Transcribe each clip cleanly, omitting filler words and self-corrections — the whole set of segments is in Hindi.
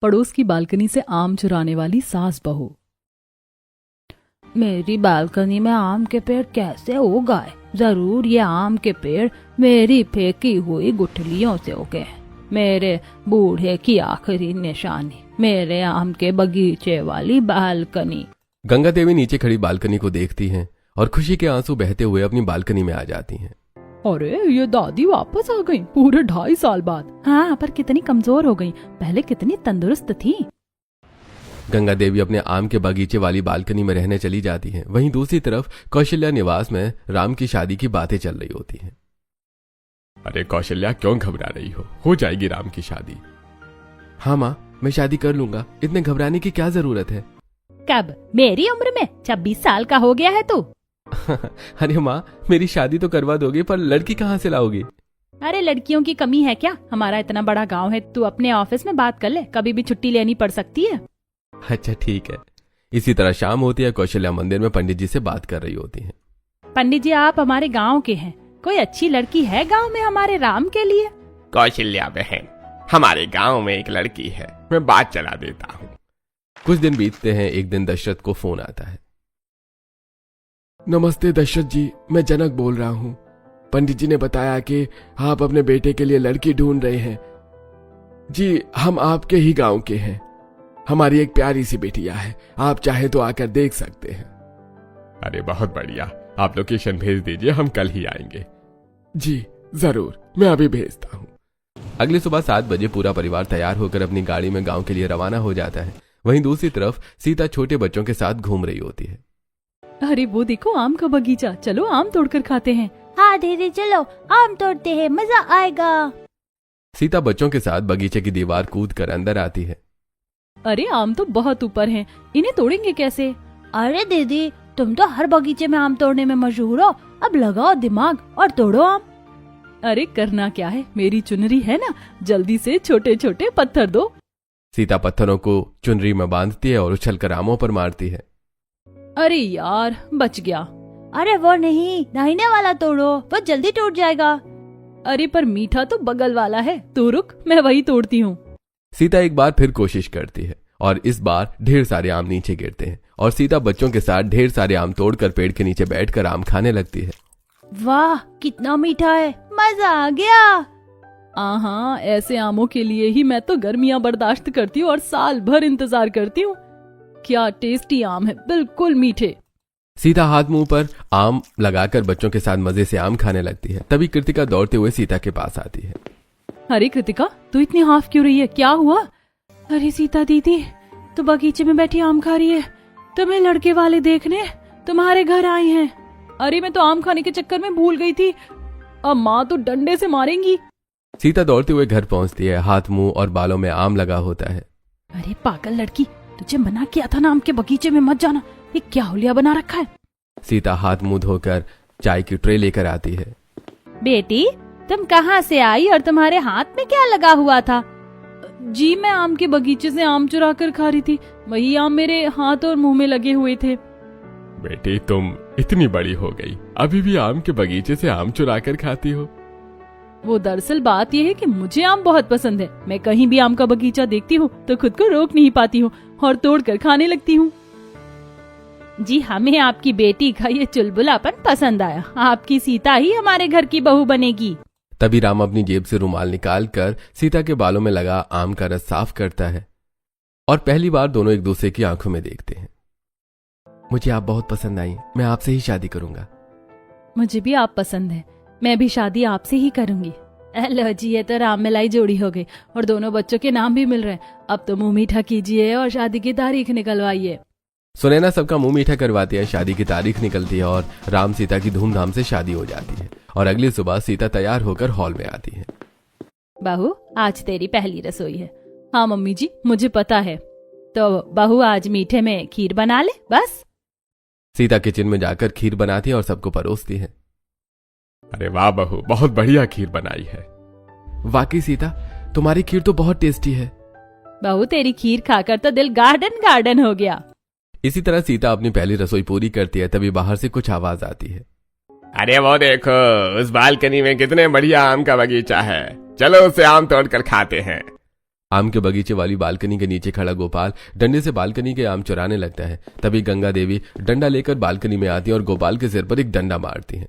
पड़ोस की बालकनी से आम चुराने वाली सास बहू। मेरी बालकनी में आम के पेड़ कैसे उगाए? जरूर ये आम के पेड़ मेरी फेंकी हुई गुठलियों से उगे। मेरे बूढ़े की आखिरी निशानी, मेरे आम के बगीचे वाली बालकनी। गंगा देवी नीचे खड़ी बालकनी को देखती हैं और खुशी के आंसू बहते हुए अपनी बालकनी में आ जाती हैं। अरे ये दादी वापस आ गई पूरे 2.5 साल बाद। हाँ, पर कितनी कमजोर हो गई, पहले कितनी तंदुरुस्त थी। गंगा देवी अपने आम के बगीचे वाली बालकनी में रहने चली जाती हैं। वहीं दूसरी तरफ कौशल्या निवास में राम की शादी की बातें चल रही होती हैं। अरे कौशल्या, क्यों घबरा रही हो जाएगी राम की शादी। हाँ माँ, मैं शादी कर लूंगा, इतने घबराने की क्या जरूरत है। कब? मेरी उम्र में 26 साल का हो गया है तू। अरे माँ, मेरी शादी तो करवा दोगे, पर लड़की कहाँ से लाओगी? अरे लड़कियों की कमी है क्या? हमारा इतना बड़ा गांव है, तू अपने ऑफिस में बात कर ले, कभी भी छुट्टी लेनी पड़ सकती है। अच्छा ठीक है। इसी तरह शाम होती है। कौशल्या मंदिर में पंडित जी से बात कर रही होती हैं। पंडित जी, आप हमारे गांव के हैं, कोई अच्छी लड़की है गांव में हमारे राम के लिए? कौशल्या बहन, हमारे गांव में एक लड़की है, मैं बात चला देता हूँ। कुछ दिन बीतते हैं। एक दिन दशरथ को फोन आता है। नमस्ते दशरथ जी, मैं जनक बोल रहा हूँ। पंडित जी ने बताया कि आप अपने बेटे के लिए लड़की ढूंढ रहे हैं। जी, हम आपके ही गांव के हैं। हमारी एक प्यारी सी बेटिया है, आप चाहे तो आकर देख सकते हैं। अरे बहुत बढ़िया, आप लोकेशन भेज दीजिए, हम कल ही आएंगे। जी जरूर, मैं अभी भेजता हूँ। अगली सुबह 7 बजे पूरा परिवार तैयार होकर अपनी गाड़ी में गांव के लिए रवाना हो जाता है। वहीं दूसरी तरफ सीता छोटे बच्चों के साथ घूम रही होती है। अरे वो देखो आम का बगीचा, चलो आम तोड़कर खाते हैं। हाँ दीदी, चलो आम तोड़ते हैं, मजा आएगा। सीता बच्चों के साथ बगीचे की दीवार कूद कर अंदर आती है। अरे आम तो बहुत ऊपर हैं, इन्हें तोड़ेंगे कैसे? अरे दीदी, तुम तो हर बगीचे में आम तोड़ने में मशहूर हो, अब लगाओ दिमाग और तोड़ो आम। अरे करना क्या है, मेरी चुनरी है ना, जल्दी से छोटे छोटे पत्थर दो। सीता पत्थरों को चुनरी में बांधती है और उछलकर आमों पर मारती है। अरे यार, बच गया। अरे वो नहीं, दाहिने वाला तोड़ो, वो जल्दी टूट जाएगा। अरे पर मीठा तो बगल वाला है, तू रुक, मैं वही तोड़ती हूँ। सीता एक बार फिर कोशिश करती है और इस बार ढेर सारे आम नीचे गिरते हैं और सीता बच्चों के साथ ढेर सारे आम तोड़कर पेड़ के नीचे बैठकर आम खाने लगती है। वाह, कितना मीठा है, मजा आ गया। हाँ, ऐसे आमों के लिए ही मैं तो गर्मियाँ बर्दाश्त करती हूँ और साल भर इंतजार करती हूँ। क्या टेस्टी आम है, बिल्कुल मीठे। सीता हाथ मुंह पर आम लगाकर बच्चों के साथ मजे से आम खाने लगती है। तभी कृतिका दौड़ते हुए सीता के पास आती है। अरे कृतिका, तू इतनी हाफ क्यों रही है, क्या हुआ? अरे सीता दीदी, तू बगीचे में बैठी आम खा रही है, तुम्हें लड़के वाले देखने तुम्हारे घर आए हैं। अरे मैं तो आम खाने के चक्कर में भूल गई थी, अब माँ तो डंडे से मारेंगी। सीता दौड़ते हुए घर पहुंचती है। हाथ मुंह और बालों में आम लगा होता है। अरे पागल लड़की, तुझे मना किया था ना आम के बगीचे में मत जाना, ये क्या हुलिया बना रखा है। सीता हाथ मुंह धोकर चाय की ट्रे लेकर आती है। बेटी, तुम कहाँ से आई और तुम्हारे हाथ में क्या लगा हुआ था? जी, मैं आम के बगीचे से आम चुरा कर खा रही थी, वही आम मेरे हाथ और मुंह में लगे हुए थे। बेटी, तुम इतनी बड़ी हो गई, अभी भी आम के बगीचे से आम चुरा कर खाती हो? वो दरअसल बात यह है कि मुझे आम बहुत पसंद है। मैं कहीं भी आम का बगीचा देखती हूँ तो खुद को रोक नहीं पाती हूँ और तोड़कर खाने लगती हूँ। जी, हमें आपकी बेटी का ये चुलबुलापन पसंद आया, आपकी सीता ही हमारे घर की बहू बनेगी। तभी राम अपनी जेब से रुमाल निकालकर सीता के बालों में लगा आम का रस साफ करता है और पहली बार दोनों एक दूसरे की आंखों में देखते हैं। मुझे आप बहुत पसंद आई, मैं आपसे ही शादी करूंगा। मुझे भी आप पसंद है, मैं भी शादी आपसे ही करूंगी। लो जी, ये तो राम मिलाई जोड़ी हो गई और दोनों बच्चों के नाम भी मिल रहे हैं। अब तो मुंह मीठा कीजिए और शादी की तारीख निकलवाइए। सुनैना सबका मुंह मीठा करवाती है। शादी की तारीख निकलती है और राम सीता की धूमधाम से शादी हो जाती है और अगली सुबह सीता तैयार होकर हॉल में आती है। बहू, आज तेरी पहली रसोई है। हाँ मम्मी जी, मुझे पता है। तो बहू, आज मीठे में खीर बना ले बस। सीता किचन में जाकर खीर बनाती है और सबको परोसती है। अरे वाह बहू, बहुत बढ़िया खीर बनाई है। वाकई सीता, तुम्हारी खीर तो बहुत टेस्टी है। बहू, तेरी खीर खाकर तो दिल गार्डन गार्डन हो गया। इसी तरह सीता अपनी पहली रसोई पूरी करती है। तभी बाहर से कुछ आवाज आती है। अरे वो देखो, उस बालकनी में कितने बढ़िया आम का बगीचा है, चलो उससे आम तोड़ कर खाते हैं। आम के बगीचे वाली बालकनी के नीचे खड़ा गोपाल डंडे से बालकनी के आम चुराने लगता है। तभी गंगा देवी डंडा लेकर बालकनी में आती है और गोपाल के सिर पर एक डंडा मारती है।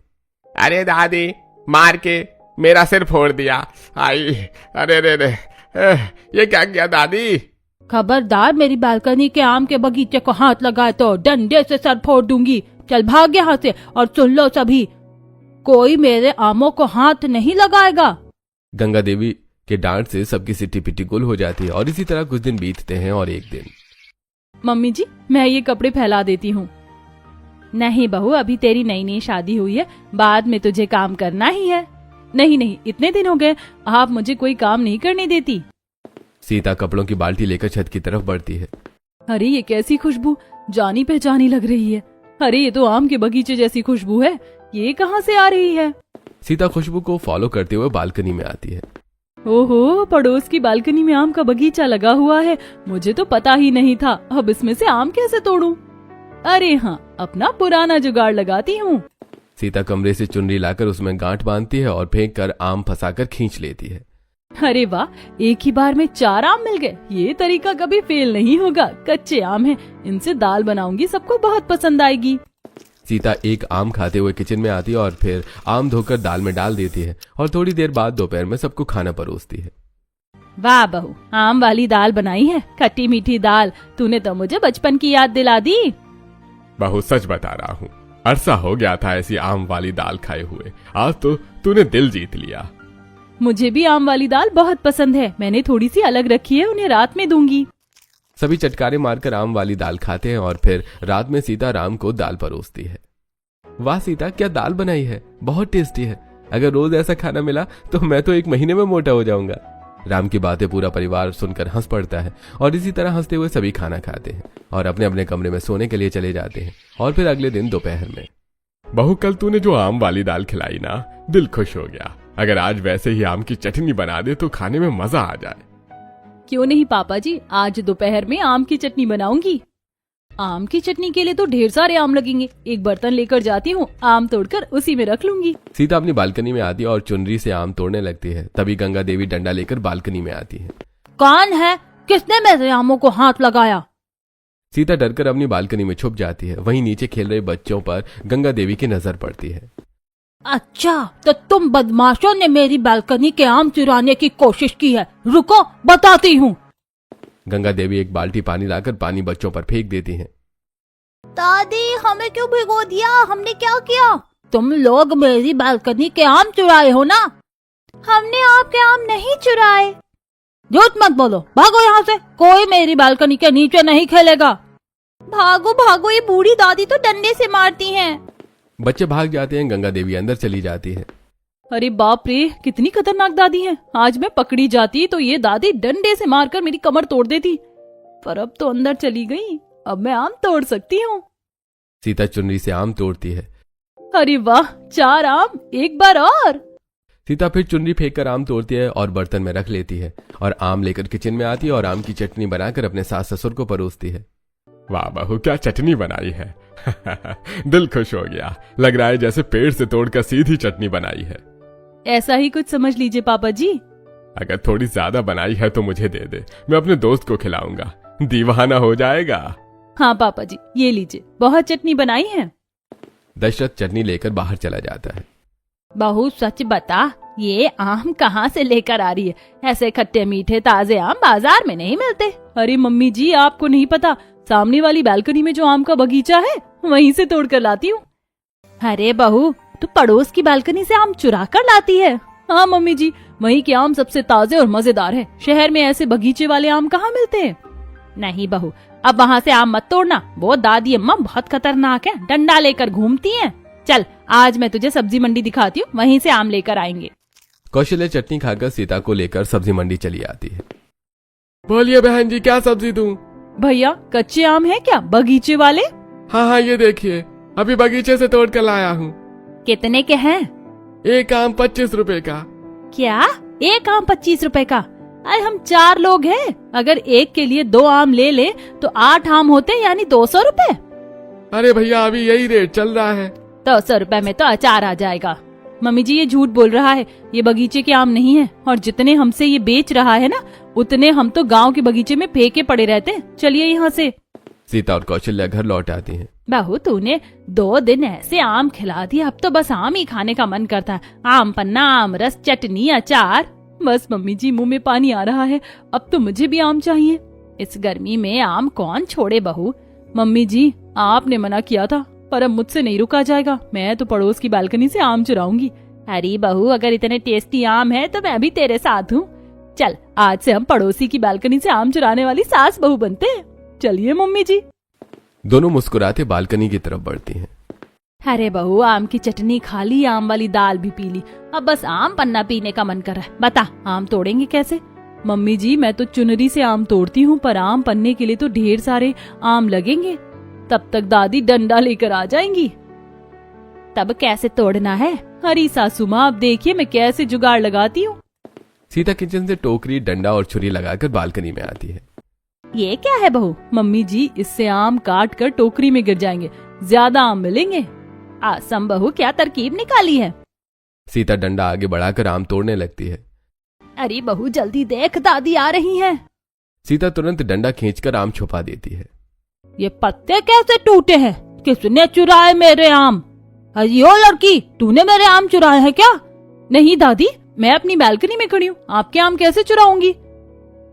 अरे दादी, मार के मेरा सिर फोड़ दिया। आई, अरे रे रे, ये क्या किया दादी? खबरदार मेरी बालकनी के आम के बगीचे को हाथ लगाए तो डंडे से सर फोड़ दूंगी। चल भाग यहाँ से, और सुन लो सभी, कोई मेरे आमों को हाथ नहीं लगाएगा। गंगा देवी के डांट से सबकी सिट्टी पिट्टी गुल हो जाती है और इसी तरह कुछ दिन बीतते हैं और एक दिन। मम्मी जी, मैं ये कपड़े फैला देती हूँ। नहीं बहू, अभी तेरी नई नई शादी हुई है, बाद में तुझे काम करना ही है। नहीं नहीं, इतने दिन हो गए, आप मुझे कोई काम नहीं करने देती। सीता कपड़ों की बाल्टी लेकर छत की तरफ बढ़ती है। अरे ये कैसी खुशबू, जानी पहचानी लग रही है। अरे ये तो आम के बगीचे जैसी खुशबू है, ये कहाँ से आ रही है? सीता खुशबू को फॉलो करते हुए बालकनी में आती है। ओहो, पड़ोस की बालकनी में आम का बगीचा लगा हुआ है, मुझे तो पता ही नहीं था। अब इसमें से आम कैसे तोड़ूं? अरे हाँ, अपना पुराना जुगाड़ लगाती हूँ। सीता कमरे से चुनरी लाकर उसमें गांठ बांधती है और फेंक कर आम फंसाकर खींच लेती है। अरे वाह, एक ही बार में 4 आम मिल गए। ये तरीका कभी फेल नहीं होगा। कच्चे आम हैं, इनसे दाल बनाऊंगी, सबको बहुत पसंद आएगी। सीता एक आम खाते हुए किचन में आती है और फिर आम धोकर दाल में डाल देती है और थोड़ी देर बाद दोपहर में सबको खाना परोसती है। वाह बहू, आम वाली दाल बनाई है, खट्टी मीठी दाल। तूने तो मुझे बचपन की याद दिला दी। बहू सच बता रहा हूँ, अरसा हो गया था ऐसी आम वाली दाल खाए हुए। आज तो तूने दिल जीत लिया। मुझे भी आम वाली दाल बहुत पसंद है, मैंने थोड़ी सी अलग रखी है, उन्हें रात में दूंगी। सभी चटकारे मारकर आम वाली दाल खाते हैं और फिर रात में सीता राम को दाल परोसती है। वाह सीता, क्या दाल बनाई है, बहुत टेस्टी है। अगर रोज ऐसा खाना मिला तो मैं तो 1 महीने में मोटा हो जाऊंगा। राम की बातें पूरा परिवार सुनकर हंस पड़ता है और इसी तरह हंसते हुए सभी खाना खाते हैं और अपने अपने कमरे में सोने के लिए चले जाते हैं। और फिर अगले दिन दोपहर में, बहू कल तूने जो आम वाली दाल खिलाई ना, दिल खुश हो गया। अगर आज वैसे ही आम की चटनी बना दे तो खाने में मजा आ जाए। क्यों नहीं पापा जी, आज दोपहर में आम की चटनी बनाऊंगी। आम की चटनी के लिए तो ढेर सारे आम लगेंगे। एक बर्तन लेकर जाती हूँ, आम तोड़कर उसी में रख लूंगी। सीता अपनी बालकनी में आती है और चुनरी से आम तोड़ने लगती है। तभी गंगा देवी डंडा लेकर बालकनी में आती है। कौन है? किसने मेरे आमों को हाथ लगाया? सीता डरकर अपनी बालकनी में छुप जाती है। वहीं नीचे खेल रहे बच्चों पर गंगा देवी की नजर पड़ती है। अच्छा, तो तुम बदमाशों ने मेरी बालकनी के आम चुराने की कोशिश की है। रुको, बताती हूँ। गंगा देवी एक बाल्टी पानी लाकर पानी बच्चों पर फेंक देती हैं। दादी, हमें क्यों भिगो दिया? हमने क्या किया? तुम लोग मेरी बालकनी के आम चुराए हो ना? हमने आपके आम नहीं चुराए। झूठ मत बोलो, भागो यहाँ से। कोई मेरी बालकनी के नीचे नहीं खेलेगा। भागो भागो, ये बूढ़ी दादी तो डंडे से मारती हैं। बच्चे भाग जाते हैं। गंगा देवी अंदर चली जाती है। अरे बाप रे, कितनी खतरनाक दादी है। आज मैं पकड़ी जाती तो ये दादी डंडे से मारकर मेरी कमर तोड़ देती। पर अब तो अंदर चली गई, अब मैं आम तोड़ सकती हूँ। सीता चुनरी से आम तोड़ती है। अरे वाह, 4 आम, एक बार और। सीता फिर चुनरी फेंककर आम तोड़ती है और बर्तन में रख लेती है और आम लेकर किचन में आती है और आम की चटनी बनाकर अपने सास ससुर को परोसती है। वाह बहू, क्या चटनी बनाई है। दिल खुश हो गया। लग रहा है जैसे पेड़ से तोड़कर सीधी चटनी बनाई है। ऐसा ही कुछ समझ लीजिए पापा जी। अगर थोड़ी ज्यादा बनाई है तो मुझे दे दे, मैं अपने दोस्त को खिलाऊंगा, दीवाना हो जाएगा। हाँ पापा जी, ये लीजिए, बहुत चटनी बनाई है। दशरथ चटनी लेकर बाहर चला जाता है। बहू सच बता, ये आम कहाँ से लेकर आ रही है? ऐसे खट्टे मीठे ताजे आम बाजार में नहीं मिलते। अरे मम्मी जी, आपको नहीं पता, सामने वाली बालकनी में जो आम का बगीचा है, वहीं से तोड़ कर लाती हूँ। अरे बहू, तू पड़ोस की बालकनी से आम चुरा कर लाती है? हाँ मम्मी जी, वहीं के आम सबसे ताजे और मजेदार है। शहर में ऐसे बगीचे वाले आम कहाँ मिलते हैं। नहीं बहू, अब वहाँ से आम मत तोड़ना। वो दादी अम्मा बहुत खतरनाक है, डंडा लेकर घूमती हैं। चल, आज मैं तुझे सब्जी मंडी दिखाती हूँ, वहीं से आम लेकर आएंगे। कौशल्या चटनी खाकर सीता को लेकर सब्जी मंडी चली आती है। बोलिए बहन जी, क्या सब्जी दूं? भैया, कच्चे आम है क्या, बगीचे वाले? हाँ हाँ, ये देखिए, अभी बगीचे से तोड़ कर लाया हूँ। कितने के हैं? एक आम 25 रुपए का। क्या? एक आम 25 रुपए का? अरे हम 4 लोग हैं, अगर एक के लिए 2 आम ले ले तो 8 आम होते, यानी 200 रुपए। अरे भैया, अभी यही रेट चल रहा है। 200 रुपए में तो अचार आ जाएगा। मम्मी जी, ये झूठ बोल रहा है, ये बगीचे के आम नहीं है, और जितने हमसे ये बेच रहा है ना, उतने हम तो गांव के बगीचे में फेंके पड़े रहते। चलिए यहाँ से। सीता और कौशल्या घर लौट आती हैं। बहू तूने 2 दिन ऐसे आम खिला दिया, अब तो बस आम ही खाने का मन करता है। आम पन्ना, आम रस, चटनी, अचार। बस मम्मी जी मुंह में पानी आ रहा है, अब तो मुझे भी आम चाहिए। इस गर्मी में आम कौन छोड़े बहू। मम्मी जी आपने मना किया था, पर अब मुझसे नहीं रुका जाएगा। मैं तो पड़ोस की बालकनी से आम चुराऊंगी। अरे बहू अगर इतने टेस्टी आम है तो मैं भी तेरे साथ हूँ। चल आज से हम पड़ोसी की बालकनी से आम चुराने वाली सास बहू बनते हैं। चलिए मम्मी जी। दोनों मुस्कुराते बालकनी की तरफ बढ़ती हैं। अरे बहू आम की चटनी खा ली, आम वाली दाल भी पी ली, अब बस आम पन्ना पीने का मन कर रहा है। बता आम तोड़ेंगे कैसे? मम्मी जी मैं तो चुनरी से आम तोड़ती हूँ, पर आम पन्ने के लिए तो ढेर सारे आम लगेंगे। तब तक दादी डंडा लेकर आ जाएंगी। तब कैसे तोड़ना है? अरे सासू माँ अब देखिए मैं कैसे जुगाड़ लगाती हूँ। सीता किचन से टोकरी, डंडा और छुरी लगाकर बालकनी में आती है। ये क्या है बहू? मम्मी जी इससे आम काट कर टोकरी में गिर जाएंगे, ज्यादा आम मिलेंगे। आसम बहू क्या तरकीब निकाली है? सीता डंडा आगे बढ़ाकर आम तोड़ने लगती है। अरे बहू जल्दी देख दादी आ रही हैं। सीता तुरंत डंडा खींचकर आम छुपा देती है। ये पत्ते कैसे टूटे हैं? किसने चुराए मेरे आम? अरे ओ लड़की, तूने मेरे आम चुराए हैं क्या? नहीं दादी मैं अपनी बालकनी में खड़ी हूँ, आपके आम कैसे चुराऊंगी?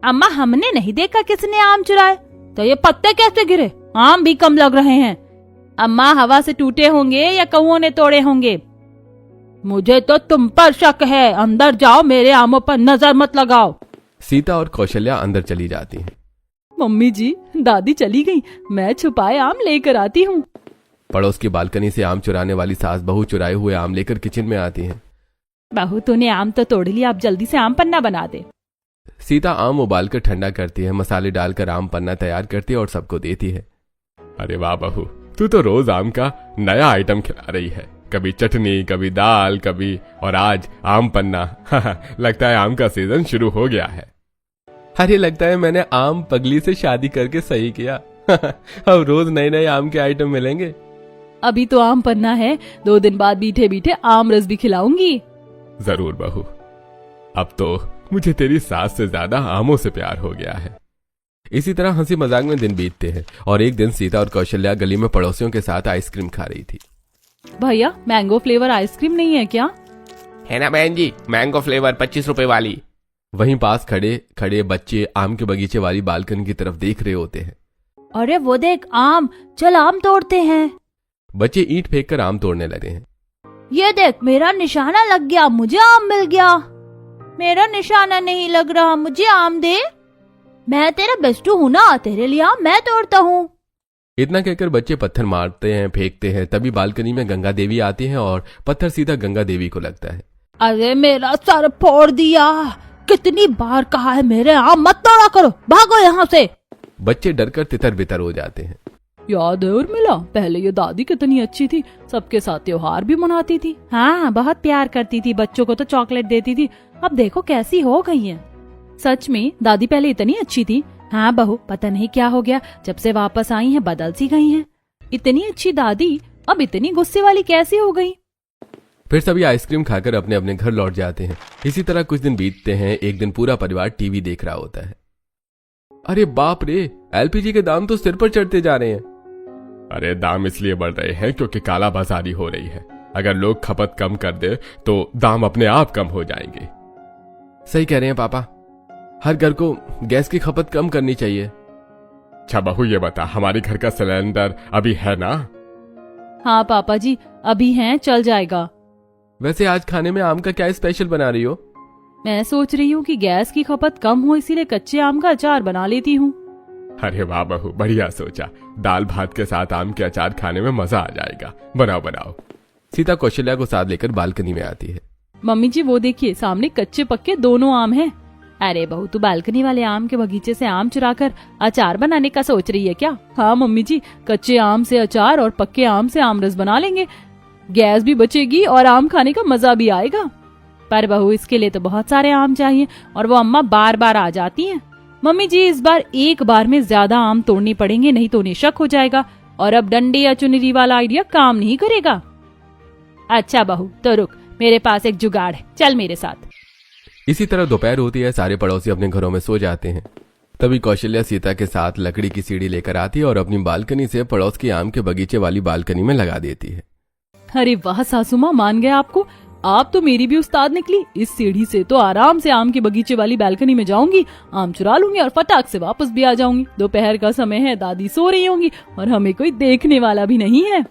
अम्मा हमने नहीं देखा किसने आम चुराए। तो ये पत्ते कैसे गिरे? आम भी कम लग रहे हैं। अम्मा हवा से टूटे होंगे या कौओं ने तोड़े होंगे। मुझे तो तुम पर शक है। अंदर जाओ, मेरे आमों पर नजर मत लगाओ। सीता और कौशल्या अंदर चली जाती हैं। मम्मी जी दादी चली गई, मैं छुपाए आम लेकर आती हूँ। पड़ोस की बालकनी से आम चुराने वाली सास बहू चुराए हुए आम लेकर किचन में आती हैं। बहू तूने आम तो तोड़ लिया, अब जल्दी से आम पन्ना बना दे। सीता आम उबालकर ठंडा करती है, मसाले डालकर आम पन्ना तैयार करती है और सबको देती है। अरे वाह बहू, तू तो रोज आम का नया आइटम खिला रही है। कभी चटनी, कभी दाल, कभी और आज आम पन्ना। लगता है आम का सीजन शुरू हो गया है। अरे लगता है मैंने आम पगली से शादी करके सही किया। अब रोज नए नए आम के आइटम मिलेंगे। अभी तो आम पन्ना है, 2 दिन बाद मीठे मीठे आम रस भी खिलाऊंगी। जरूर बहू, अब तो मुझे तेरी सास से ज्यादा आमों से प्यार हो गया है। इसी तरह हंसी मजाक में दिन बीतते हैं और एक दिन सीता और कौशल्या गली में पड़ोसियों के साथ आइसक्रीम खा रही थी। भैया मैंगो फ्लेवर आइसक्रीम नहीं है क्या? है ना बहन जी, मैंगो फ्लेवर 25 रुपए वाली। वहीं पास खड़े खड़े बच्चे आम के बगीचे वाली बालकनी की तरफ देख रहे होते हैं। अरे वो देख आम, चल आम तोड़ते हैं। बच्चे ईंट फेंककर आम तोड़ने लगे हैं। ये देख मेरा निशाना लग गया, मुझे आम मिल गया। मेरा निशाना नहीं लग रहा, मुझे आम दे। मैं तेरा बेस्टू हूँ ना, तेरे लिए आम मैं तोड़ता हूँ। इतना कहकर बच्चे पत्थर मारते हैं, फेंकते हैं। तभी बालकनी में गंगा देवी आती हैं और पत्थर सीधा गंगा देवी को लगता है। अरे मेरा सर फोड़ दिया। कितनी बार कहा है मेरे आम मत तोड़ा करो, भागो यहाँ से। बच्चे डरकर तितर बितर हो जाते हैं। याद है उर्मिला, पहले ये दादी कितनी अच्छी थी, सबके साथ त्योहार भी मनाती थी। हाँ बहुत प्यार करती थी, बच्चों को तो चॉकलेट देती थी। अब देखो कैसी हो गई है। सच में दादी पहले इतनी अच्छी थी। हाँ बहू, पता नहीं क्या हो गया, जब से वापस आई है बदल सी गई है। इतनी अच्छी दादी अब इतनी गुस्से वाली कैसे हो गई? फिर सभी आइसक्रीम खाकर अपने अपने घर लौट जाते हैं। इसी तरह कुछ दिन बीतते हैं। एक दिन पूरा परिवार टीवी देख रहा होता है। अरे बाप रे, एलपीजी के दाम तो सिर पर चढ़ते जा रहे हैं। अरे दाम इसलिए बढ़ रहे हैं क्योंकि काला बाजारी हो रही है। अगर लोग खपत कम कर दे तो दाम अपने आप कम हो जाएंगे। सही कह रहे हैं पापा, हर घर को गैस की खपत कम करनी चाहिए। अच्छा बहू ये बता, हमारे घर का सिलेंडर अभी है ना? हाँ पापा जी अभी हैं, चल जाएगा। वैसे आज खाने में आम का क्या स्पेशल बना रही हो? मैं सोच रही हूँ कि गैस की खपत कम हो, इसीलिए कच्चे आम का अचार बना लेती हूँ। अरे वाह बहू, बढ़िया सोचा। दाल भात के साथ आम के अचार खाने में मजा आ जाएगा। बनाओ बनाओ। सीता कौशल्या को साथ लेकर बालकनी में आती है। मम्मी जी वो देखिए सामने कच्चे पक्के दोनों आम हैं। अरे बहू तू बालकनी वाले आम के बगीचे से आम चुराकर अचार बनाने का सोच रही है क्या? हाँ मम्मी जी, कच्चे आम से अचार और पक्के आम से आम रस बना लेंगे। गैस भी बचेगी और आम खाने का मजा भी आएगा। पर बहू इसके लिए तो बहुत सारे आम चाहिए और वो अम्मा बार बार आ जाती हैं। मम्मी जी इस बार एक बार में ज्यादा आम तोड़ने पड़ेंगे, नहीं तो उन्हें शक हो जाएगा और अब डंडे या चुनरी वाला आइडिया काम नहीं करेगा। अच्छा बहू तो रुक, मेरे पास एक जुगाड़ है, चल मेरे साथ। इसी तरह दोपहर होती है, सारे पड़ोसी अपने घरों में सो जाते हैं। तभी कौशल्या सीता के साथ लकड़ी की सीढ़ी लेकर आती है और अपनी बालकनी से पड़ोस के आम के बगीचे वाली बालकनी में लगा देती है। अरे वाह सासू माँ, मान गए आपको। आप तो मेरी भी उस्ताद निकली। इस सीढ़ी से तो आराम से आम के बगीचे वाली बालकनी में जाऊंगी, आम चुरा लूंगी और फटाक से वापस भी आ जाऊंगी। दोपहर का समय है, दादी सो रही होंगी और हमें कोई देखने वाला भी नहीं है।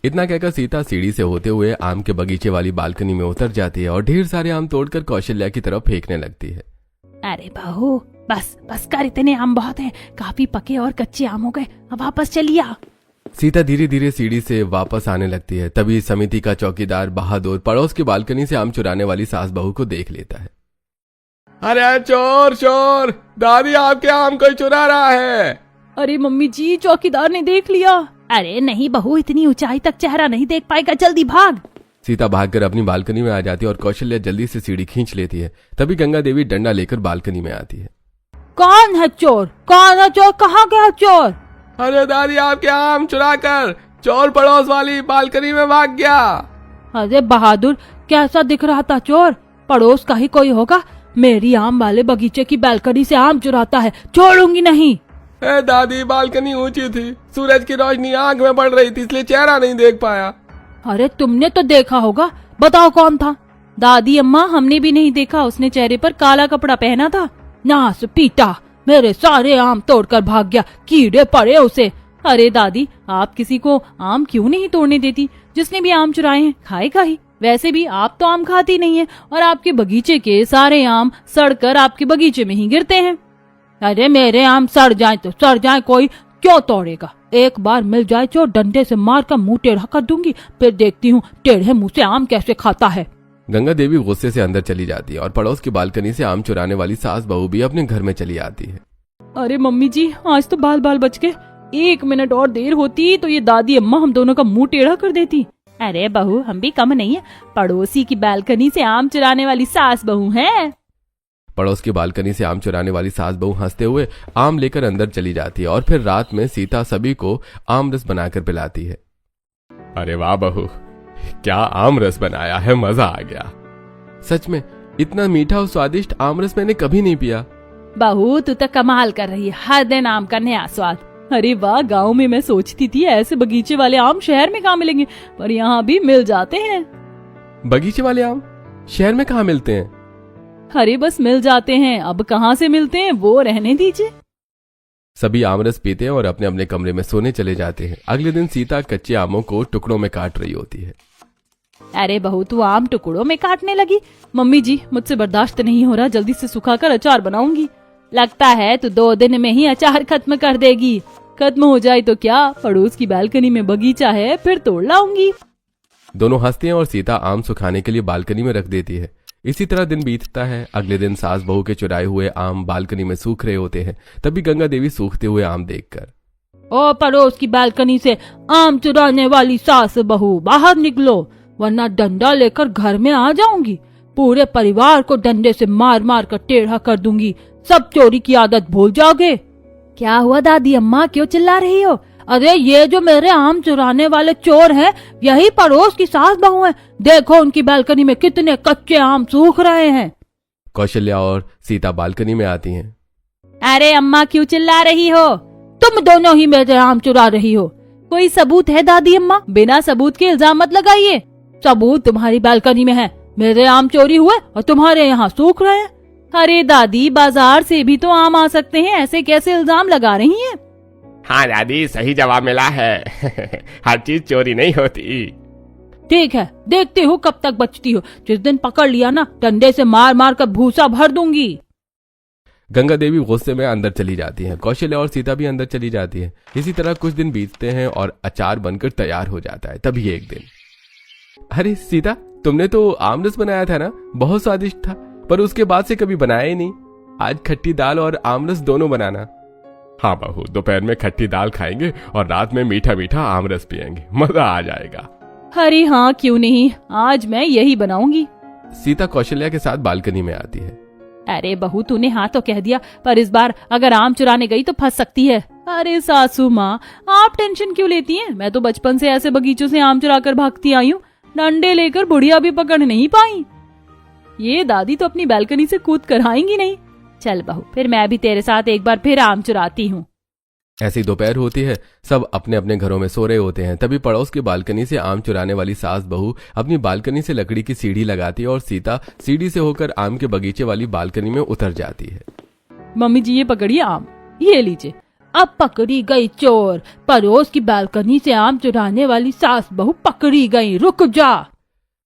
इतना कहकर सीता सीढ़ी से होते हुए आम के बगीचे वाली बालकनी में उतर जाती है और ढेर सारे आम तोड़कर कौशल्या की तरफ फेंकने लगती है। अरे बहू, बस बस कर, इतने आम बहुत हैं, काफी पके और कच्चे आम हो गए, अब वापस चलिए। सीता धीरे धीरे सीढ़ी से वापस आने लगती है। तभी समिति का चौकीदार बहादुर पड़ोस की बालकनी से आम चुराने वाली सास बहू को देख लेता है। अरे चोर चोर, दादी आपके आम कोई चुरा रहा है। अरे मम्मी जी, चौकीदार ने देख लिया। अरे नहीं बहू, इतनी ऊंचाई तक चेहरा नहीं देख पाएगा, जल्दी भाग। सीता भागकर अपनी बालकनी में आ जाती है और कौशल्या जल्दी से सीढ़ी खींच लेती है। तभी गंगा देवी डंडा लेकर बालकनी में आती है। कौन है चोर? कौन है चोर? कहाँ गया चोर? अरे दादी आपके आम चुराकर चोर पड़ोस वाली बालकनी में भाग गया। अरे बहादुर, कैसा दिख रहा था चोर? पड़ोस का ही कोई होगा। मेरी आम वाले बगीचे की बालकनी से आम चुराता है, छोड़ूंगी नहीं। दादी बालकनी ऊंची थी, सूरज की रोशनी आंख में पड़ रही थी, इसलिए चेहरा नहीं देख पाया। अरे तुमने तो देखा होगा, बताओ कौन था? दादी अम्मा, हमने भी नहीं देखा, उसने चेहरे पर काला कपड़ा पहना था। नास पीटा, मेरे सारे आम तोड़कर भाग गया, कीड़े पड़े उसे। अरे दादी, आप किसी को आम क्यों नहीं तोड़ने देती? जिसने भी आम चुराए हैं खाएगा ही। वैसे भी आप तो आम खाती नहीं है और आपके बगीचे के सारे आम सड़कर आपके बगीचे में ही गिरते हैं। अरे मेरे आम सड़ जाए तो सड़ जाए, कोई क्यों तोड़ेगा? एक बार मिल जाए तो डंडे से मार कर मुंह टेढ़ा कर दूंगी, फिर देखती हूँ टेढ़े मुंह से आम कैसे खाता है। गंगा देवी गुस्से से अंदर चली जाती है और पड़ोस की बालकनी से आम चुराने वाली सास बहू भी अपने घर में चली आती है। अरे मम्मी जी, आज तो बाल बाल बच गए। 1 मिनट और देर होती तो ये दादी अम्मा हम दोनों का मुंह टेढ़ा कर देती। अरे बहू, हम भी कम नहीं है, पड़ोसी की बालकनी से आम चुराने वाली सास बहू है। पड़ोस की बालकनी से आम चुराने वाली सास बहू हंसते हुए आम लेकर अंदर चली जाती है और फिर रात में सीता सभी को आम रस बनाकर पिलाती है। अरे वाह बहू, क्या आम रस बनाया है, मजा आ गया। सच में इतना मीठा और स्वादिष्ट आम रस मैंने कभी नहीं पिया। बहू तू तो कमाल कर रही है, हर दिन आम का नया स्वाद। अरे वाह, गांव में मैं सोचती थी ऐसे बगीचे वाले आम शहर में कहाँ मिलेंगे, पर यहाँ भी मिल जाते हैं। बगीचे वाले आम शहर में कहाँ मिलते हैं? अरे बस मिल जाते हैं, अब कहाँ से मिलते हैं वो रहने दीजिए। सभी आमरस पीते हैं और अपने अपने कमरे में सोने चले जाते हैं। अगले दिन सीता कच्चे आमों को टुकड़ों में काट रही होती है। अरे बहू, तू आम टुकड़ों में काटने लगी? मम्मी जी, मुझसे बर्दाश्त नहीं हो रहा, जल्दी से सुखाकर अचार बनाऊंगी। लगता है तू 2 दिन में ही अचार खत्म कर देगी। खत्म हो जाए तो क्या, पड़ोस की बालकनी में बगीचा है, फिर तोड़ लाऊंगी। दोनों हंसते हैं और सीता आम सुखाने के लिए बालकनी में रख देती है। इसी तरह दिन बीतता है। अगले दिन सास बहू के चुराए हुए आम बालकनी में सूख रहे होते हैं। तभी गंगा देवी सूखते हुए आम देखकर, ओ पड़ोस की बालकनी से आम चुराने वाली सास बहू, बाहर निकलो, वरना डंडा लेकर घर में आ जाऊंगी। पूरे परिवार को डंडे से मार मार कर टेढ़ा कर दूंगी, सब चोरी की आदत भूल जाओगे। क्या हुआ दादी अम्मा, क्यों चिल्ला रही हो? अरे ये जो मेरे आम चुराने वाले चोर हैं, यही पड़ोस की सास बहू हैं। देखो उनकी बालकनी में कितने कच्चे आम सूख रहे हैं। कौशल्या और सीता बालकनी में आती हैं। अरे अम्मा क्यों चिल्ला रही हो? तुम दोनों ही मेरे आम चुरा रही हो। कोई सबूत है दादी अम्मा? बिना सबूत के इल्जाम मत लगाइए। सबूत तुम्हारी बालकनी में है, मेरे आम चोरी हुए और तुम्हारे यहाँ सूख रहे हैं। अरे दादी, बाजार से भी तो आम आ सकते हैं, ऐसे कैसे इल्जाम लगा रही हैं? हाँ दादी, सही जवाब मिला है। हर चीज चोरी नहीं होती। ठीक है, देखती हूँ कब तक बचती हो। जिस दिन पकड़ लिया ना, डंडे से मार मार कर भूसा भर दूंगी। गंगा देवी गुस्से में अंदर चली जाती हैं। कौशल्या और सीता भी अंदर चली जाती है। इसी तरह कुछ दिन बीतते हैं और अचार बनकर तैयार हो जाता है। तभी एक दिन, अरे सीता, तुमने तो आमरस बनाया था ना, बहुत स्वादिष्ट था, पर उसके बाद से कभी बनाया ही नहीं। आज खट्टी दाल और आमरस दोनों बनाना। हाँ बहू, दोपहर में खट्टी दाल खाएंगे और रात में मीठा मीठा आमरस पियेंगे, मजा आ जाएगा। अरे हाँ, क्यों नहीं, आज मैं यही बनाऊंगी। सीता कौशल्या के साथ बालकनी में आती है। अरे बहू, तूने हाँ तो कह दिया, पर इस बार अगर आम चुराने गई तो फंस सकती है। अरे सासू माँ, आप टेंशन क्यों लेती हैं? मैं तो बचपन से ऐसे बगीचों से आम चुरा कर भागती आई हूँ, डंडे लेकर बुढ़िया भी पकड़ नहीं पाई। ये दादी तो अपनी बालकनी से कूद कर आएंगी नहीं। चल बहू, फिर मैं भी तेरे साथ एक बार फिर आम चुराती हूँ। ऐसी दोपहर होती है, सब अपने अपने घरों में सो रहे होते हैं। तभी पड़ोस की बालकनी से आम चुराने वाली सास बहू अपनी बालकनी से लकड़ी की सीढ़ी लगाती है और सीता सीढ़ी से होकर आम के बगीचे वाली बालकनी में उतर जाती है। मम्मी जी ये पकड़िए आम, ये लीजिए। अब पकड़ी गई चोर, पड़ोस की बालकनी से आम चुराने वाली सास बहू पकड़ी गई, रुक जा।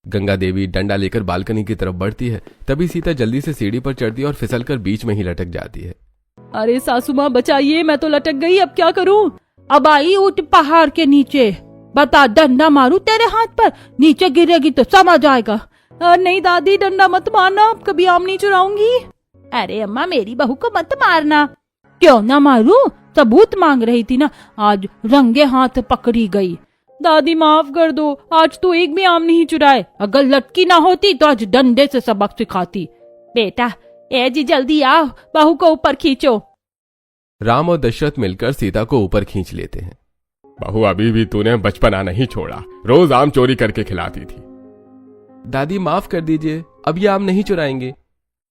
गंगा देवी डंडा लेकर बालकनी की तरफ बढ़ती है। तभी सीता जल्दी से सीढ़ी पर चढ़ती है और फिसलकर बीच में ही लटक जाती है। अरे सासू माँ बचाइए, मैं तो लटक गई, अब क्या करूँ? अब आई उठ पहाड़ के नीचे, बता डंडा मारू तेरे हाथ पर, नीचे गिरेगी तो समझ आएगा। नहीं दादी, डंडा मत मारना, अब कभी आम नहीं चुराऊंगी। अरे अम्मा, मेरी बहू को मत मारना। क्यों ना मारू, सबूत मांग रही थी ना, आज रंगे हाथ पकड़ी गई। दादी माफ कर दो, आज तो एक भी आम नहीं चुराए। अगर लटकी ना होती तो आज डंडे से सबक सिखाती। बेटा ए जी जल्दी आओ, बहू को ऊपर खींचो। राम और दशरथ मिलकर सीता को ऊपर खींच लेते हैं। बहू, अभी भी तूने बचपना नहीं छोड़ा, रोज आम चोरी करके खिलाती थी। दादी माफ कर दीजिए, अब ये आम नहीं चुराएंगे।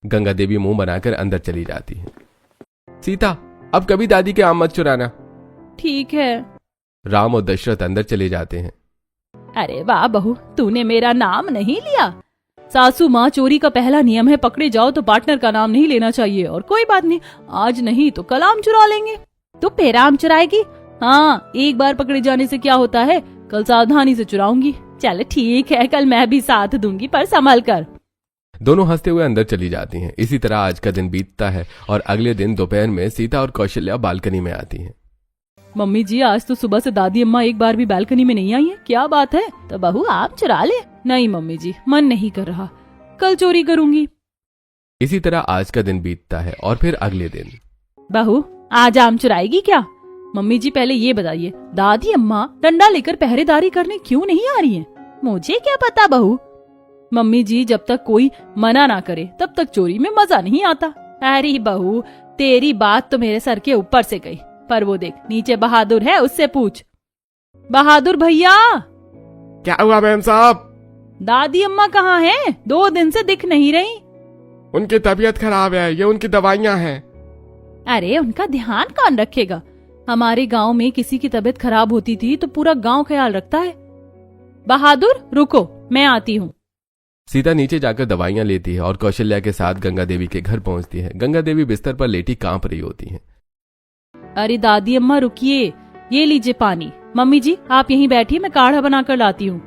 गंगा देवी मुंह बनाकर अंदर चली जाती है। सीता, अब कभी दादी के आम मत चुराना। ठीक है। राम और दशरथ अंदर चले जाते हैं। अरे वाह बहू, तूने मेरा नाम नहीं लिया। सासू माँ, चोरी का पहला नियम है पकड़े जाओ तो पार्टनर का नाम नहीं लेना चाहिए। और कोई बात नहीं, आज नहीं तो कल आम चुरा लेंगे। तो फिर आम चुराएगी? हाँ, एक बार पकड़े जाने से क्या होता है, कल सावधानी से चुराऊंगी। चल ठीक है, कल मैं भी साथ दूंगी, पर संभल कर। दोनों हंसते हुए अंदर चली जाती हैं। इसी तरह आज का दिन बीतता है और अगले दिन दोपहर में सीता और कौशल्या बालकनी में आती हैं। मम्मी जी, आज तो सुबह से दादी अम्मा एक बार भी बालकनी में नहीं आई है, क्या बात है? तो बहू आम चुरा ले। नहीं मम्मी जी, मन नहीं कर रहा, कल चोरी करूंगी। इसी तरह आज का दिन बीतता है और फिर अगले दिन। बहू आज आम चुराएगी क्या? मम्मी जी पहले ये बताइए, दादी अम्मा डंडा लेकर पहरेदारी करने क्यों नहीं आ रही हैं? मुझे क्या पता बहू। मम्मी जी, जब तक कोई मना ना करे तब तक चोरी में मजा नहीं आता। अरे बहू, तेरी बात तो मेरे सर के ऊपर से गई, पर वो देख नीचे बहादुर है, उससे पूछ। बहादुर भैया। क्या हुआ बहन साहब? दादी अम्मा कहाँ हैं? 2 दिन से दिख नहीं रही। उनकी तबीयत खराब है, ये उनकी दवाइयाँ हैं। अरे उनका ध्यान कौन रखेगा? हमारे गांव में किसी की तबीयत खराब होती थी तो पूरा गांव ख्याल रखता है। बहादुर रुको, मैं आती हूँ। सीता नीचे जाकर दवाइयां लेती है और कौशल्या के साथ गंगा देवी के घर पहुंचती है। गंगा देवी बिस्तर पर लेटी कांप रही होती हैं। अरे दादी अम्मा रुकिए, ये लीजिए पानी। मम्मी जी आप यहीं बैठिए, मैं काढ़ा बनाकर लाती हूँ।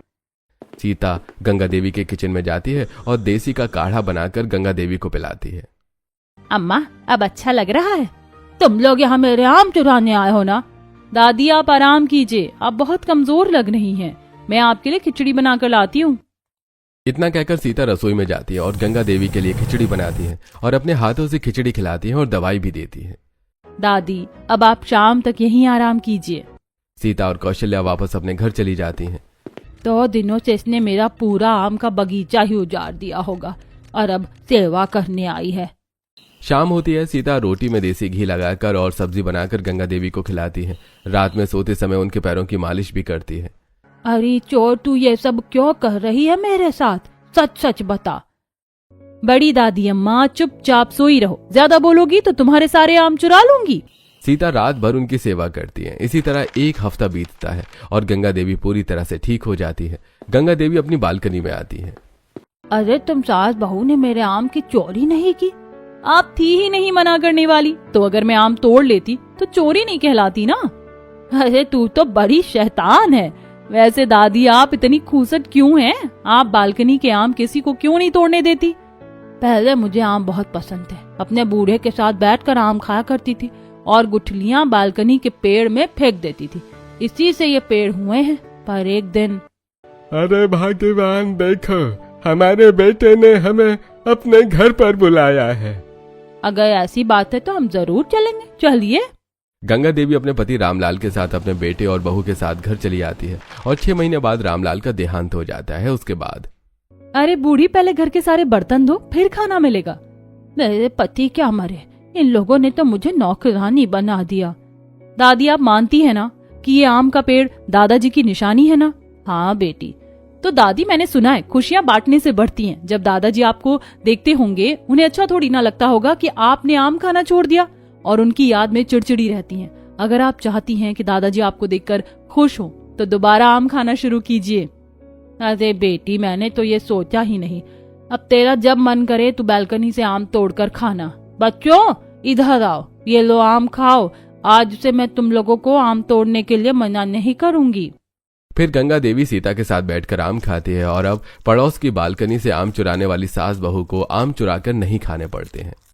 सीता गंगा देवी के किचन में जाती है और देसी का काढ़ा बनाकर गंगा देवी को पिलाती है। अम्मा अब अच्छा लग रहा है? तुम लोग यहाँ मेरे आम चुराने आए हो ना? दादी आप आराम कीजिए, आप बहुत कमजोर लग रही हैं। मैं आपके लिए खिचड़ी बनाकर लाती हूँ। इतना कहकर सीता रसोई में जाती है और गंगा देवी के लिए खिचड़ी बनाती है और अपने हाथों से खिचड़ी खिलाती है और दवाई भी देती है। दादी अब आप शाम तक यहीं आराम कीजिए। सीता और कौशल्या वापस अपने घर चली जाती हैं। 2 दिनों से इसने मेरा पूरा आम का बगीचा ही उजाड़ दिया होगा और अब सेवा करने आई है। शाम होती है। सीता रोटी में देसी घी लगाकर और सब्जी बनाकर गंगा देवी को खिलाती है। रात में सोते समय उनके पैरों की मालिश भी करती है। अरे चोर, तू ये सब क्यों कर रही है मेरे साथ? सच सच बता। बड़ी दादी अम्मा चुपचाप सोई रहो, ज्यादा बोलोगी तो तुम्हारे सारे आम चुरा लूंगी। सीता रात भर उनकी सेवा करती है। इसी तरह 1 हफ्ता बीतता है और गंगा देवी पूरी तरह से ठीक हो जाती है। गंगा देवी अपनी बालकनी में आती है। अरे तुम सास बहू ने मेरे आम की चोरी नहीं की? आप थी ही नहीं मना करने वाली, तो अगर मैं आम तोड़ लेती तो चोरी नहीं कहलाती ना। अरे तू तो बड़ी शैतान है। वैसे दादी आप इतनी खूसट क्यों हैं? आप बालकनी के आम किसी को क्यों नहीं तोड़ने देती? पहले मुझे आम बहुत पसंद थे, अपने बूढ़े के साथ बैठकर आम खाया करती थी और गुठलियां बालकनी के पेड़ में फेंक देती थी। इसी से ये पेड़ हुए हैं। पर एक दिन, अरे भगवान देखो, हमारे बेटे ने हमें अपने घर पर बुलाया है। अगर ऐसी बात है तो हम जरूर चलेंगे, चलिए। गंगा देवी अपने पति रामलाल के साथ अपने बेटे और बहू के साथ घर चली आती है और 6 महीने बाद रामलाल का देहांत हो जाता है। उसके बाद, अरे बूढ़ी, पहले घर के सारे बर्तन धो, फिर खाना मिलेगा। मेरे पति क्या मरे, इन लोगों ने तो मुझे नौकरानी बना दिया। दादी आप मानती है ना कि ये आम का पेड़ दादाजी की निशानी है ना? हाँ बेटी, तो दादी, मैंने सुना है खुशियां बांटने से बढ़ती हैं। जब दादाजी आपको देखते होंगे उन्हें अच्छा थोड़ी ना लगता होगा कि आपने आम खाना छोड़ दिया, और उनकी याद में चिड़चिड़ी रहती हैं। अगर आप चाहती हैं कि दादाजी आपको देखकर खुश हो तो दोबारा आम खाना शुरू कीजिए। अरे बेटी, मैंने तो ये सोचा ही नहीं। अब तेरा जब मन करे तो बालकनी से आम तोड़कर खाना। बच्चों इधर आओ, ये लो आम खाओ। आज से मैं तुम लोगों को आम तोड़ने के लिए मना नहीं करूंगी। फिर गंगा देवी सीता के साथ बैठकर आम खाती है और अब पड़ोस की बालकनी से आम चुराने वाली सास बहू को आम चुराकर नहीं खाने पड़ते हैं।